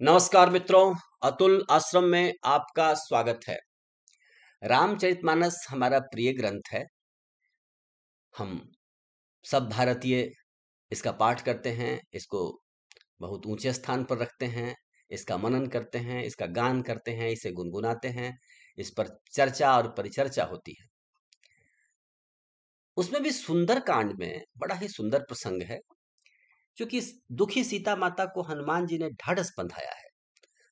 नमस्कार मित्रों, अतुल आश्रम में आपका स्वागत है। रामचरितमानस हमारा प्रिय ग्रंथ है। हम सब भारतीय इसका पाठ करते हैं, इसको बहुत ऊंचे स्थान पर रखते हैं, इसका मनन करते हैं, इसका गान करते हैं, इसे गुनगुनाते हैं, इस पर चर्चा और परिचर्चा होती है। उसमें भी सुंदर कांड में बड़ा ही सुंदर प्रसंग है, क्योंकि दुखी सीता माता को हनुमान जी ने ढाढ़स बंधाया है।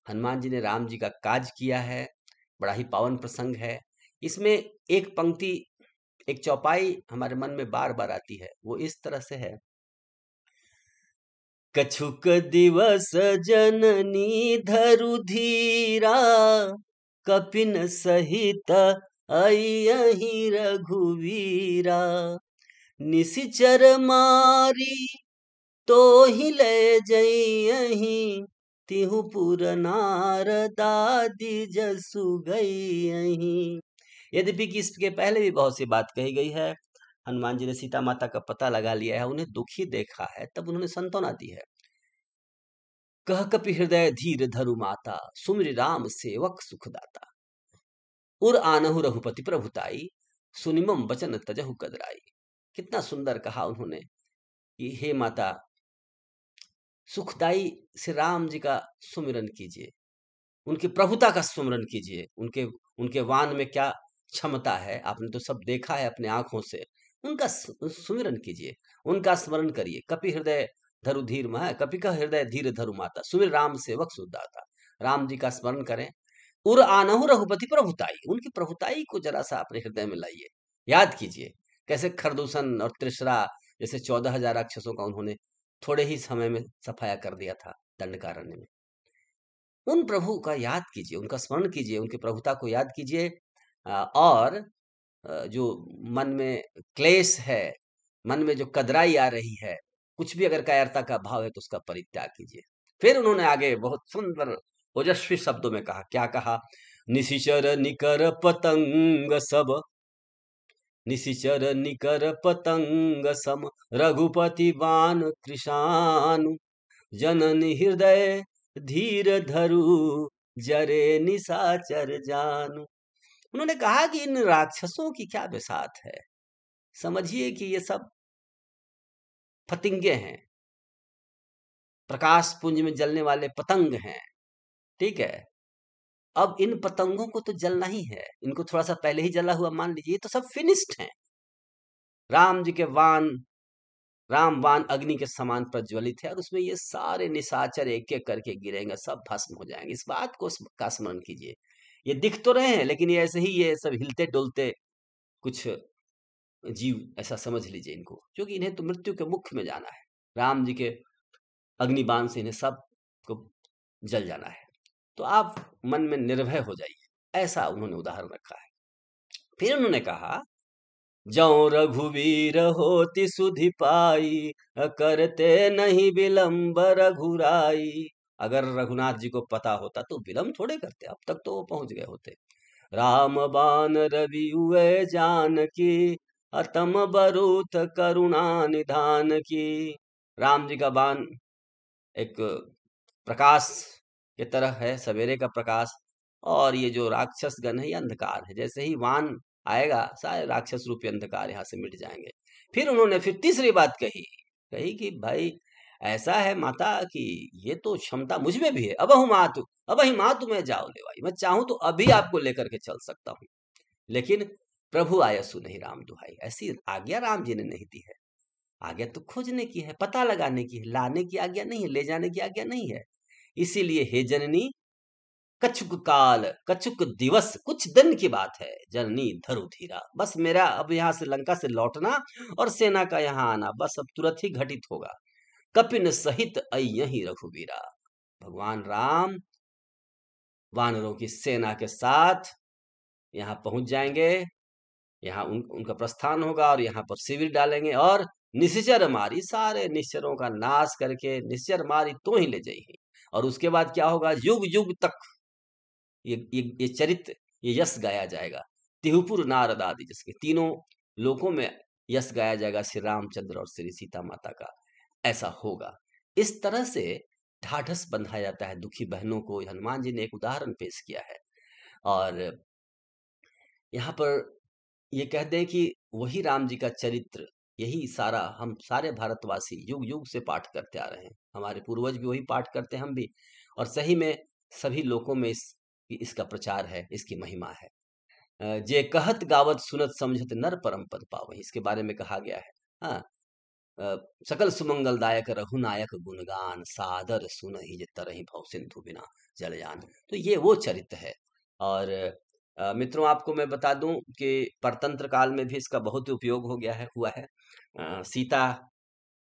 हनुमान जी ने राम जी का काज किया है। बड़ा ही पावन प्रसंग है। इसमें एक पंक्ति, एक चौपाई हमारे मन में बार बार आती है। वो इस तरह से है, कछुक दिवस जननी धरु धीरा, कपिन सहित अयहि रघुवीरा, निशिचर मारी तो ही ले जइहि, तिहु पुर नारदादि जसु गइहि। यद्यपि कि इसके पहले भी बहुत सी बात कही गई है। हनुमान जी ने सीता माता का पता लगा लिया है, उन्हें दुखी देखा है, तब उन्होंने सांत्वना दी है। कह कपि हृदय धीर धरु माता, सुमिरि राम सेवक सुखदाता, उर आनहु रघुपति प्रभुताई, सुनिमम बचन तजहु कदराई। कितना सुंदर कहा उन्होंने कि हे माता, सुखदाई श्री राम जी का सुमिरन कीजिए, उनकी प्रभुता का सुमिरन कीजिए। उनके उनके वान में क्या क्षमता है, आपने तो सब देखा है अपने आंखों से। उनका सुमिरन कीजिए, उनका स्मरण करिए। कपि हृदय धरु धीर मह, कपि का हृदय धीर धरु माता, सुमिर राम सेवक सुदाता। राम जी का स्मरण करें। उर आनहु रघुपति प्रभुताई, उनकी प्रभुताई को जरा सा अपने हृदय में लाइए, याद कीजिए। कैसे खरदूषण और त्रिशरा जैसे 14,000 राक्षसों का उन्होंने थोड़े ही समय में सफाया कर दिया था दंडकारण्य में। उन प्रभु का याद कीजिए, उनका स्मरण कीजिए, उनकी प्रभुता को याद कीजिए। और जो मन में क्लेश है, मन में जो कदराई आ रही है, कुछ भी अगर कायरता का भाव है तो उसका परित्याग कीजिए। फिर उन्होंने आगे बहुत सुंदर ओजस्वी शब्दों में कहा, क्या कहा, निशिचर निकर पतंग सब, निशिचर निकर पतंग सम, रघुपति बान कृशानु, जननी हृदय धीर धरु, जरे निशाचर जानु। उन्होंने कहा कि इन राक्षसों की क्या बिसात है। समझिए कि ये सब फतिंगे हैं, प्रकाश पुंज में जलने वाले पतंग हैं। ठीक है, अब इन पतंगों को तो जलना ही है, इनको थोड़ा सा पहले ही जला हुआ मान लीजिए। ये तो सब फिनिश्ड हैं। राम जी के वान, राम बाण अग्नि के समान प्रज्वलित है, और उसमें ये सारे निशाचर एक एक करके गिरेंगे, सब भस्म हो जाएंगे। इस बात को का स्मरण कीजिए। ये दिख तो रहे हैं, लेकिन ये ऐसे ही, ये सब हिलते डुलते कुछ जीव, ऐसा समझ लीजिए इनको, क्योंकि इन्हें तो मृत्यु के मुख में जाना है। राम जी के अग्निबाण से इन्हें सब को जल जाना है। तो आप मन में निर्भय हो जाइए, ऐसा उन्होंने उदाहरण रखा है। फिर उन्होंने कहा, जौ रघुवीर होति सुधि पाई, करते नहीं विलंब रघुराई। अगर रघुनाथ जी को पता होता तो विलंब थोड़े करते, अब तक तो वो पहुंच गए होते। राम बान रवि उए जान की, अतम बरूथ करुणा निधान की। राम जी का बाण एक प्रकाश की तरह है, सवेरे का प्रकाश। और ये जो राक्षस गण है, ये अंधकार है। जैसे ही वान आएगा, सारे राक्षस रूपी अंधकार यहाँ से मिट जाएंगे। फिर उन्होंने फिर तीसरी बात कही, कही कि भाई ऐसा है माता कि ये तो क्षमता मुझ में भी है। अबहु मातु, अबहि मातु मैं जाओ लेवाई, मैं चाहूं तो अभी आपको लेकर के चल सकता हूँ, लेकिन प्रभु आयसु नहीं राम दुहाई। ऐसी आज्ञा राम जी ने नहीं दी है। आज्ञा तो खोजने की है, पता लगाने की है, लाने की आज्ञा नहीं है, ले जाने की आज्ञा नहीं है। इसीलिए हे जननी, कछुक काल कछुक दिवस, कुछ दिन की बात है, जननी धरु धीरा, बस मेरा अब यहाँ से लंका से लौटना और सेना का यहाँ आना बस अब तुरंत ही घटित होगा। कपिन सहित अयहि रघुवीरा, भगवान राम वानरों की सेना के साथ यहाँ पहुंच जाएंगे। यहाँ उनका प्रस्थान होगा और यहाँ पर शिविर डालेंगे, और निश्चर मारी, सारे निश्चरों का नाश करके निश्चर मारी तो ही ले जाइए। और उसके बाद क्या होगा, युग युग तक ये चरित्र, ये यश गाया जाएगा। तिहुपुर नारद आदि, जिसके तीनों लोकों में यश गाया जाएगा श्री रामचंद्र और श्री सीता माता का, ऐसा होगा। इस तरह से ढाढ़स बंधाया जाता है दुखी बहनों को। हनुमान जी ने एक उदाहरण पेश किया है। और यहाँ पर ये कह दें कि वही राम जी का चरित्र, यही सारा हम सारे भारतवासी युग युग से पाठ करते आ रहे हैं। हमारे पूर्वज भी वही पाठ करते हैं, हम भी। और सही में सभी लोगों में इसका प्रचार है, इसकी महिमा है। जे कहत गावत सुनत समझत नर परम पद पावहि, इसके बारे में कहा गया है। हाँ, अ, सकल सुमंगलदायक रघुनायक गुणगान, सादर सुनहि जे तरहि भव सिंधु बिना जल जान। तो ये वो चरित्र है। और मित्रों, आपको मैं बता दूं कि परतंत्र काल में भी इसका बहुत उपयोग हो गया है, हुआ है। सीता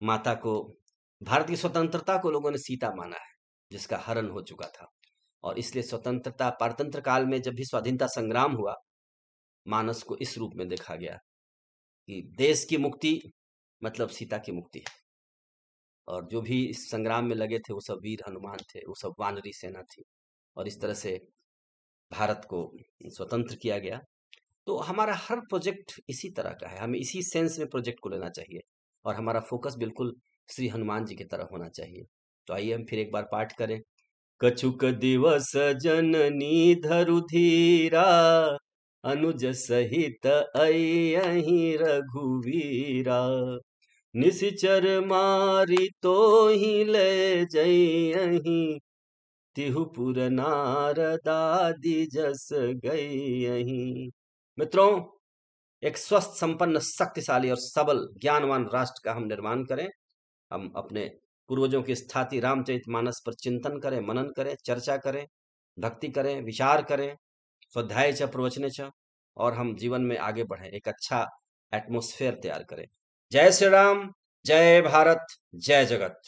माता को, भारत की स्वतंत्रता को लोगों ने सीता माना है, जिसका हरण हो चुका था। और इसलिए स्वतंत्रता परतंत्र काल में जब भी स्वाधीनता संग्राम हुआ, मानस को इस रूप में देखा गया कि देश की मुक्ति मतलब सीता की मुक्ति है। और जो भी इस संग्राम में लगे थे वो सब वीर हनुमान थे, वो सब वानरी सेना थी। और इस तरह से भारत को स्वतंत्र किया गया। तो हमारा हर प्रोजेक्ट इसी तरह का है, हमें इसी सेंस में प्रोजेक्ट को लेना चाहिए। और हमारा फोकस बिल्कुल श्री हनुमान जी की तरह होना चाहिए। तो आइए हम फिर एक बार पाठ करें। कछुक दिवस जननी धरु धीरा, अनुज सहित अयहि रघुवीरा। निशिचर मारी तो ही ले जइहि, तिहु पुर नारदादि जस गइहि। मित्रों, एक स्वस्थ, संपन्न, शक्तिशाली और सबल ज्ञानवान राष्ट्र का हम निर्माण करें। हम अपने पूर्वजों की स्थाति रामचरितमानस पर चिंतन करें, मनन करें, चर्चा करें, भक्ति करें, विचार करें, स्वाध्याय च प्रवचने च, और हम जीवन में आगे बढ़ें, एक अच्छा एटमॉस्फेयर तैयार करें। जय श्री राम, जय भारत, जय जगत।